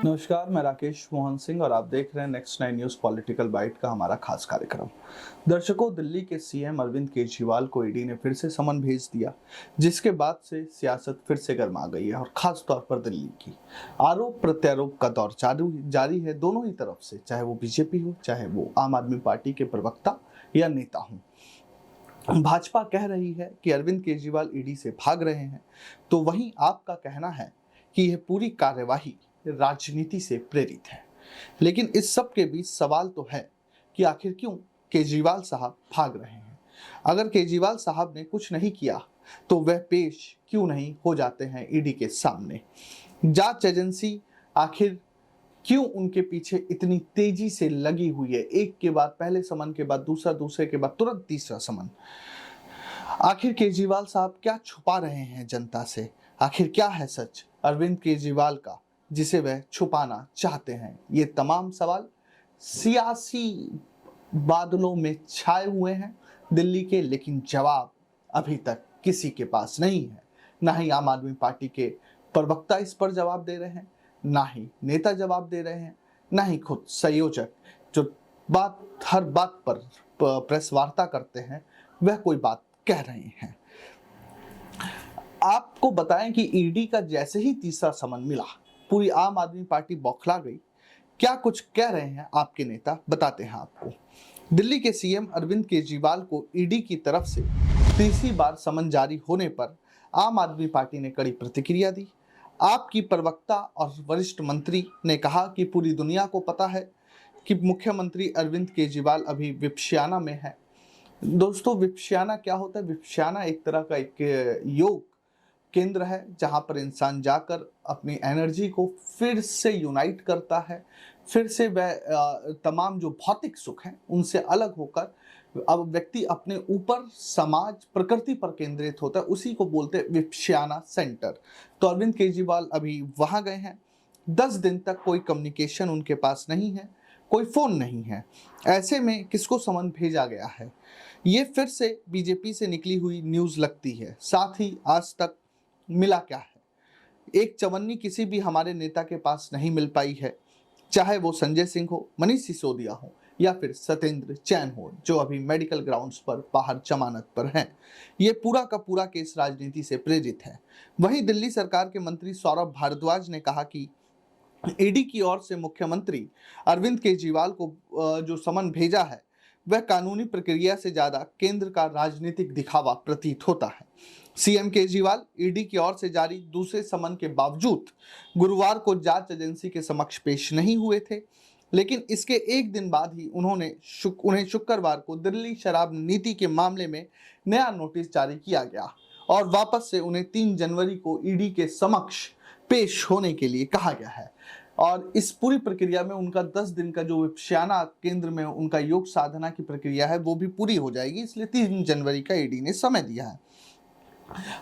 नमस्कार, मैं राकेश मोहन सिंह और आप देख रहे हैं नेक्स्ट 9 न्यूज पॉलिटिकल बाइट का हमारा खास कार्यक्रम। दर्शकों, दिल्ली के सीएम अरविंद केजरीवाल को ईडी ने फिर से समन भेज दिया, जिसके बाद से सियासत फिर से गर्मा गई है और खास तौर पर दिल्ली की आरोप प्रत्यारोप का दौर जारी है दोनों ही तरफ से, चाहे वो बीजेपी हो, चाहे वो आम आदमी पार्टी के प्रवक्ता या नेता हों। भाजपा कह रही है कि अरविंद केजरीवाल ईडी से भाग रहे हैं, तो वहीं आपका कहना है कि यह पूरी कार्यवाही राजनीति से प्रेरित है। लेकिन इस सब के बीच सवाल तो है कि आखिर क्यों केजरीवाल साहब भाग रहे हैं। अगर केजरीवाल साहब ने कुछ नहीं किया तो वह पेश क्यों नहीं हो जाते हैं ईडी के सामने। जांच एजेंसी आखिर क्यों उनके पीछे इतनी तेजी से लगी हुई है, एक के बाद पहले समन के बाद दूसरा, दूसरे के बाद तुरंत तीसरा समन। आखिर केजरीवाल साहब क्या छुपा रहे हैं जनता से? आखिर क्या है सच अरविंद केजरीवाल का जिसे वह छुपाना चाहते हैं? ये तमाम सवाल सियासी बादलों में छाए हुए हैं दिल्ली के, लेकिन जवाब अभी तक किसी के पास नहीं है। ना ही आम आदमी पार्टी के प्रवक्ता इस पर जवाब दे रहे हैं, ना ही नेता जवाब दे रहे हैं, ना ही खुद संयोजक जो हर बात पर प्रेस वार्ता करते हैं वह कोई बात कह रहे हैं। आपको बताएं कि ईडी का जैसे ही तीसरा समन मिला, पूरी आम आदमी पार्टी बौखला गई। क्या कुछ कह रहे हैं आपके नेता, बताते हैं आपको। दिल्ली के सीएम अरविंद केजरीवाल को ईडी की तरफ से तीसरी बार समन जारी होने पर आम आदमी पार्टी ने कड़ी प्रतिक्रिया दी। आपकी प्रवक्ता और वरिष्ठ मंत्री ने कहा कि पूरी दुनिया को पता है कि मुख्यमंत्री अरविंद केजरीवाल अभी विपश्यना में है। दोस्तों, विपश्यना क्या होता है? विपश्यना एक तरह का एक योग केंद्र है जहां पर इंसान जाकर अपनी एनर्जी को फिर से यूनाइट करता है, फिर से वह तमाम जो भौतिक सुख हैं उनसे अलग होकर अब व्यक्ति अपने ऊपर, समाज, प्रकृति पर केंद्रित होता है। उसी को बोलते हैं विपश्यना सेंटर। तो अरविंद केजरीवाल अभी वहां गए हैं। 10 दिन तक कोई कम्युनिकेशन उनके पास नहीं है, कोई फोन नहीं है। ऐसे में किसको समन भेजा गया है? ये फिर से बीजेपी से निकली हुई न्यूज लगती है। साथ ही आज तक मिला क्या है? एक चवन्नी किसी भी हमारे नेता के पास नहीं मिल पाई है, चाहे वो संजय सिंह हो, मनीष सिसोदिया हो या फिर सत्येंद्र जैन हो, जो अभी मेडिकल ग्राउंड्स पर बाहर जमानत पर हैं। ये पूरा का पूरा केस राजनीति से प्रेरित है। वहीं दिल्ली सरकार के मंत्री सौरभ भारद्वाज ने कहा कि ईडी की ओर से मुख्यमंत्री अरविंद केजरीवाल को जो समन भेजा है वह कानूनी प्रक्रिया से ज्यादा केंद्र का राजनीतिक दिखावा प्रतीत होता है। सीएम केजरीवाल ईडी की ओर से जारी दूसरे समन के बावजूद गुरुवार को जांच एजेंसी के समक्ष पेश नहीं हुए थे, लेकिन इसके एक दिन बाद ही उन्हें शुक्रवार को दिल्ली शराब नीति के मामले में नया नोटिस जारी किया गया और वापस से उन्हें 3 जनवरी को ईडी के समक्ष पेश होने के लिए कहा गया है। और इस पूरी प्रक्रिया में उनका 10 दिन का जो विपश्यना केंद्र में उनका योग साधना की प्रक्रिया है वो भी पूरी हो जाएगी, इसलिए 3 जनवरी का ईडी ने समय दिया है।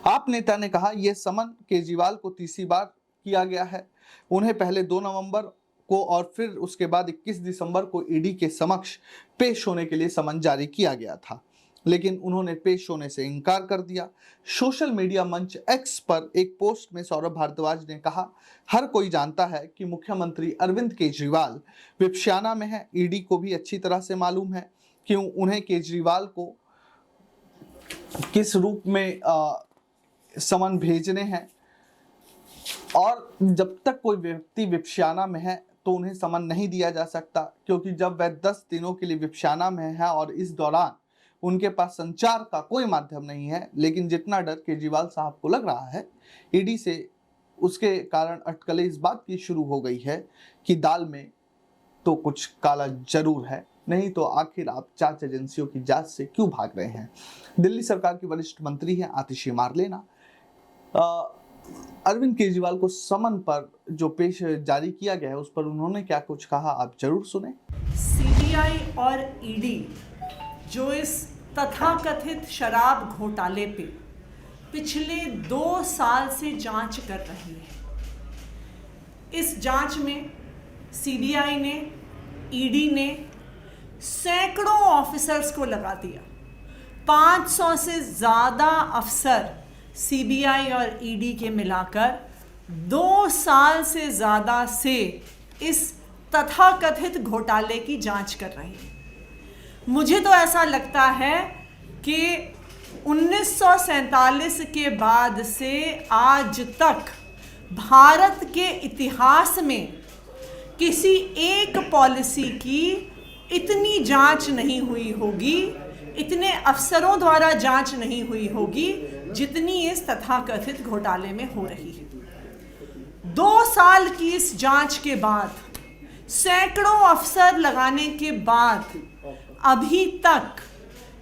आप नेता ने कहा यह समन केजरीवाल को तीसरी बार किया गया है। उन्हें पहले 2 नवंबर को और फिर उसके बाद 21 दिसंबर को ईडी के समक्ष पेश होने के लिए समन जारी किया गया था, लेकिन उन्होंने पेश होने से इनकार कर दिया। सोशल मीडिया मंच एक्स पर एक पोस्ट में सौरभ भारद्वाज ने कहा, हर कोई जानता है कि मुख्यमंत्री अरविंद केजरीवाल विपश्यना में है। ईडी को भी अच्छी तरह से मालूम है कि उन्हें केजरीवाल को किस रूप में समन भेजने हैं, और जब तक कोई व्यक्ति विपश्यना में है तो उन्हें समन नहीं दिया जा सकता, क्योंकि जब वह 10 दिनों के लिए विपश्यना में है और इस दौरान उनके पास संचार का कोई माध्यम नहीं है। लेकिन जितना डर केजरीवाल साहब को लग रहा है ईडी से, उसके कारण अटकलें इस बात की शुरू हो गई है कि दाल में तो कुछ काला जरूर है, नहीं तो आखिर आप जांच एजेंसियों की जांच से क्यों भाग रहे हैं? दिल्ली सरकार की वरिष्ठ मंत्री हैं आतिशी मारलेना। अरविंद केजरीवाल को समन पर जो पेश जारी किया गया है उस पर उन्होंने क्या कुछ कहा, आप जरूर सुने। सीबीआई और ईडी जो इस तथाकथित शराब घोटाले पे पिछले 2 साल से जांच कर रही है, इस जांच में सीबीआई ने, ईडी ने सैकड़ों ऑफिसर्स को लगा दिया। 500 से ज़्यादा अफसर सीबीआई और ईडी के मिलाकर 2 साल से ज़्यादा से इस तथाकथित घोटाले की जांच कर रही है। मुझे तो ऐसा लगता है कि 1947 के बाद से आज तक भारत के इतिहास में किसी एक पॉलिसी की इतनी जांच नहीं हुई होगी, इतने अफसरों द्वारा जांच नहीं हुई होगी जितनी इस तथाकथित घोटाले में हो रही है। 2 साल की इस जांच के बाद, सैकड़ों अफसर लगाने के बाद अभी तक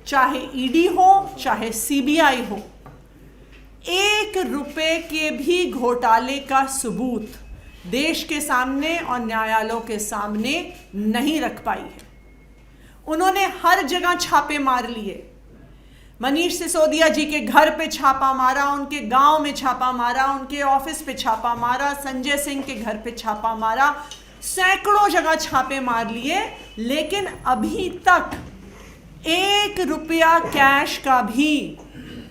चाहे ईडी हो चाहे सीबीआई हो, 1 रुपए के भी घोटाले का सबूत देश के सामने और न्यायालयों के सामने नहीं रख पाई है। उन्होंने हर जगह छापे मार लिए। मनीष सिसोदिया जी के घर पे छापा मारा, उनके गांव में छापा मारा, उनके ऑफिस पे छापा मारा, संजय सिंह के घर पे छापा मारा, सैकड़ों जगह छापे मार लिए, लेकिन अभी तक 1 रुपया कैश का भी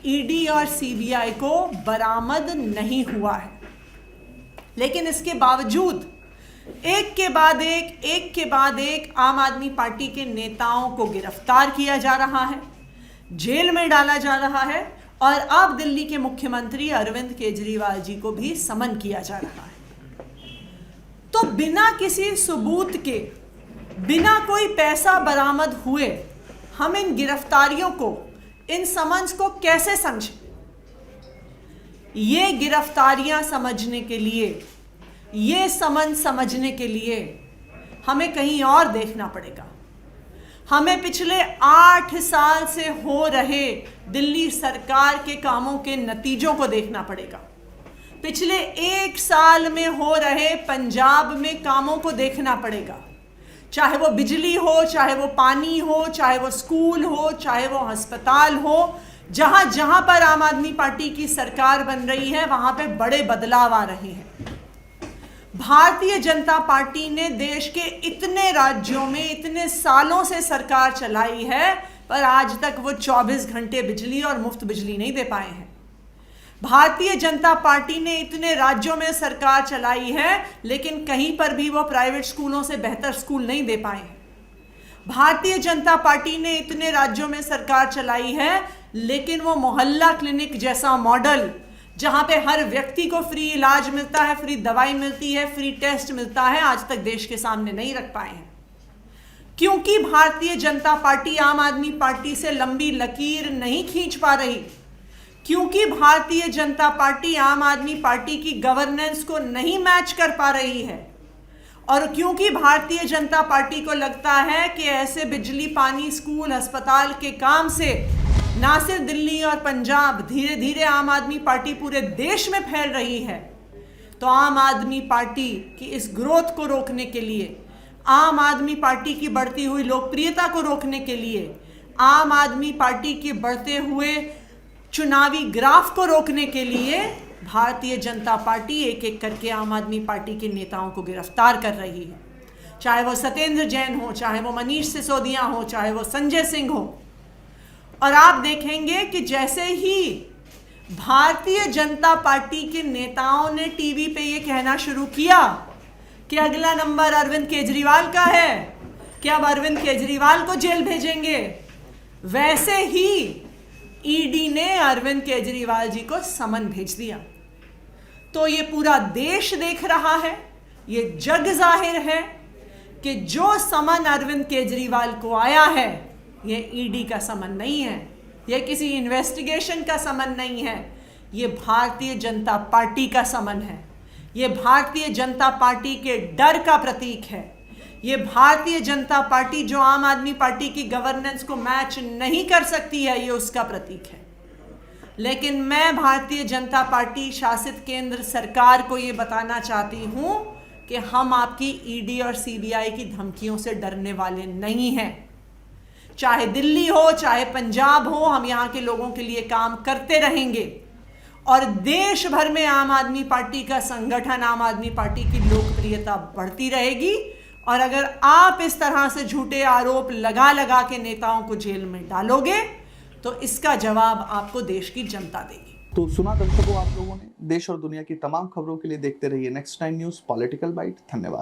ईडी और सीबीआई को बरामद नहीं हुआ है। लेकिन इसके बावजूद एक के बाद एक आम आदमी पार्टी के नेताओं को गिरफ्तार किया जा रहा है, जेल में डाला जा रहा है, और अब दिल्ली के मुख्यमंत्री अरविंद केजरीवाल जी को भी समन किया जा रहा है। तो बिना किसी सबूत के, बिना कोई पैसा बरामद हुए हम इन गिरफ्तारियों को, इन समन्स को कैसे समझें? ये गिरफ्तारियां समझने के लिए, ये समन समझने के लिए हमें कहीं और देखना पड़ेगा। हमें पिछले 8 साल से हो रहे दिल्ली सरकार के कामों के नतीजों को देखना पड़ेगा। पिछले 1 साल में हो रहे पंजाब में कामों को देखना पड़ेगा। चाहे वो बिजली हो, चाहे वो पानी हो, चाहे वो स्कूल हो, चाहे वो अस्पताल हो, जहां जहां पर आम आदमी पार्टी की सरकार बन रही है वहां पे बड़े बदलाव आ रहे हैं। भारतीय जनता पार्टी ने देश के इतने राज्यों में इतने सालों से सरकार चलाई है, पर आज तक वो 24 घंटे बिजली और मुफ्त बिजली नहीं दे पाए हैं। भारतीय जनता पार्टी ने इतने राज्यों में सरकार चलाई है, लेकिन कहीं पर भी वो प्राइवेट स्कूलों से बेहतर स्कूल नहीं दे पाए हैं। भारतीय जनता पार्टी ने इतने राज्यों में सरकार चलाई है, लेकिन वो मोहल्ला क्लिनिक जैसा मॉडल, जहां पे हर व्यक्ति को फ्री इलाज मिलता है, फ्री दवाई मिलती है, फ्री टेस्ट मिलता है, आज तक देश के सामने नहीं रख पाए हैं। क्योंकि भारतीय जनता पार्टी आम आदमी पार्टी से लंबी लकीर नहीं खींच पा रही, क्योंकि भारतीय जनता पार्टी आम आदमी पार्टी की गवर्नेंस को नहीं मैच कर पा रही है, और क्योंकि भारतीय जनता पार्टी को लगता है कि ऐसे बिजली, पानी, स्कूल, अस्पताल के काम से ना सिर्फ दिल्ली और पंजाब, धीरे धीरे आम आदमी पार्टी पूरे देश में फैल रही है। तो आम आदमी पार्टी की इस ग्रोथ को रोकने के लिए, आम आदमी पार्टी की बढ़ती हुई लोकप्रियता को रोकने के लिए, आम आदमी पार्टी के बढ़ते हुए चुनावी ग्राफ को रोकने के लिए भारतीय जनता पार्टी एक एक करके आम आदमी पार्टी के नेताओं को गिरफ्तार कर रही है। चाहे वो सत्येंद्र जैन हो, चाहे वो मनीष सिसोदिया हो, चाहे वो संजय सिंह हो। और आप देखेंगे कि जैसे ही भारतीय जनता पार्टी के नेताओं ने टीवी पे ये कहना शुरू किया कि अगला नंबर अरविंद केजरीवाल का है, कि अब अरविंद केजरीवाल को जेल भेजेंगे, वैसे ही ईडी ने अरविंद केजरीवाल जी को समन भेज दिया। तो ये पूरा देश देख रहा है, ये जग जाहिर है कि जो समन अरविंद केजरीवाल को आया है, ये ईडी का समन नहीं है, ये किसी इन्वेस्टिगेशन का समन नहीं है, ये भारतीय जनता पार्टी का समन है। ये भारतीय जनता पार्टी के डर का प्रतीक है। ये भारतीय जनता पार्टी जो आम आदमी पार्टी की गवर्नेंस को मैच नहीं कर सकती है, ये उसका प्रतीक है। लेकिन मैं भारतीय जनता पार्टी शासित केंद्र सरकार को ये बताना चाहती हूँ कि हम आपकी ईडी और सीबीआई की धमकियों से डरने वाले नहीं हैं। चाहे दिल्ली हो, चाहे पंजाब हो, हम यहाँ के लोगों के लिए काम करते रहेंगे, और देश भर में आम आदमी पार्टी का संगठन, आम आदमी पार्टी की लोकप्रियता बढ़ती रहेगी। और अगर आप इस तरह से झूठे आरोप लगा लगा के नेताओं को जेल में डालोगे, तो इसका जवाब आपको देश की जनता देगी। तो सुना दर्शकों आप लोगों ने, देश और दुनिया की तमाम खबरों के लिए देखते रहिए नेक्स्ट 9 न्यूज पॉलिटिकल बाइट। धन्यवाद।